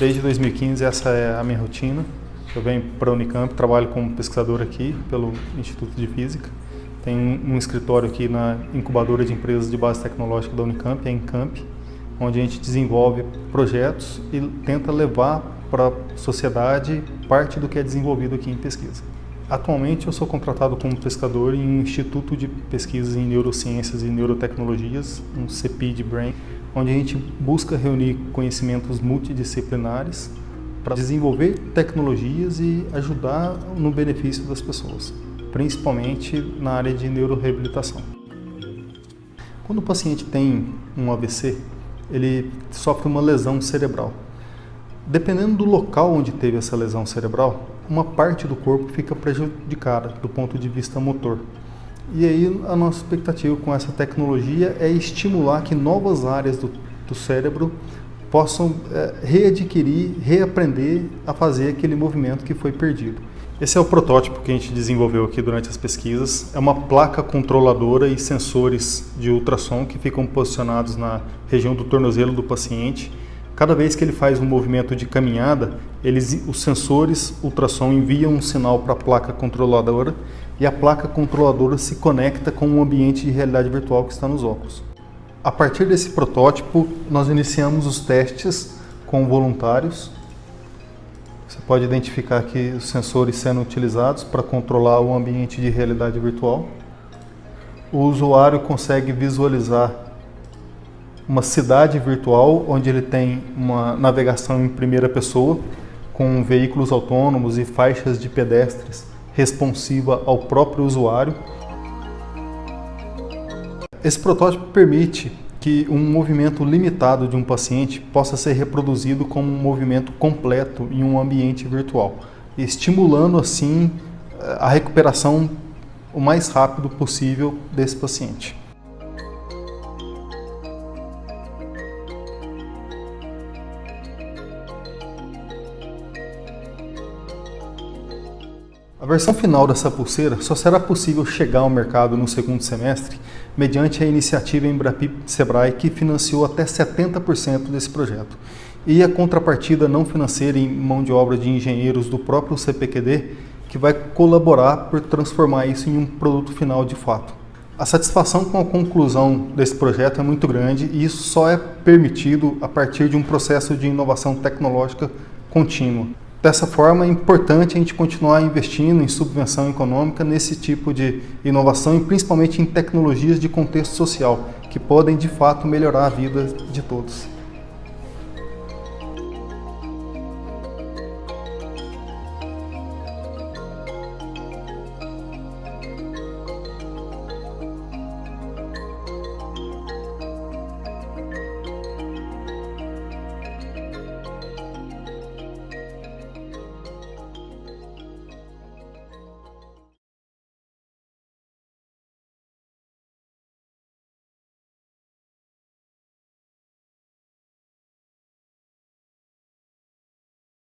Desde 2015 essa é a minha rotina. Eu venho para a Unicamp, trabalho como pesquisador aqui pelo Instituto de Física. Tenho um escritório aqui na incubadora de empresas de base tecnológica da Unicamp, a Encamp, onde a gente desenvolve projetos e tenta levar para a sociedade parte do que é desenvolvido aqui em pesquisa. Atualmente eu sou contratado como pesquisador em um Instituto de Pesquisas em Neurociências e Neurotecnologias, um CEPID Brain, onde a gente busca reunir conhecimentos multidisciplinares para desenvolver tecnologias e ajudar no benefício das pessoas, principalmente na área de neuroreabilitação. Quando o paciente tem um AVC, ele sofre uma lesão cerebral. Dependendo do local onde teve essa lesão cerebral, uma parte do corpo fica prejudicada do ponto de vista motor. E aí a nossa expectativa com essa tecnologia é estimular que novas áreas do cérebro possam readquirir, reaprender a fazer aquele movimento que foi perdido. Esse é o protótipo que a gente desenvolveu aqui durante as pesquisas. É uma placa controladora e sensores de ultrassom que ficam posicionados na região do tornozelo do paciente. Cada vez que ele faz um movimento de caminhada, os sensores ultrassom enviam um sinal para a placa controladora e a placa controladora se conecta com o ambiente de realidade virtual que está nos óculos. A partir desse protótipo, nós iniciamos os testes com voluntários. Você pode identificar aqui os sensores sendo utilizados para controlar o ambiente de realidade virtual. O usuário consegue visualizar uma cidade virtual onde ele tem uma navegação em primeira pessoa, com veículos autônomos e faixas de pedestres responsiva ao próprio usuário. Esse protótipo permite que um movimento limitado de um paciente possa ser reproduzido como um movimento completo em um ambiente virtual, estimulando assim a recuperação o mais rápido possível desse paciente. A versão final dessa pulseira só será possível chegar ao mercado no segundo semestre mediante a iniciativa Embrapip-Sebrae, que financiou até 70% desse projeto. E a contrapartida não financeira em mão de obra de engenheiros do próprio CPQD, que vai colaborar por transformar isso em um produto final de fato. A satisfação com a conclusão desse projeto é muito grande e isso só é permitido a partir de um processo de inovação tecnológica contínua. Dessa forma, é importante a gente continuar investindo em subvenção econômica nesse tipo de inovação e principalmente em tecnologias de contexto social, que podem de fato melhorar a vida de todos.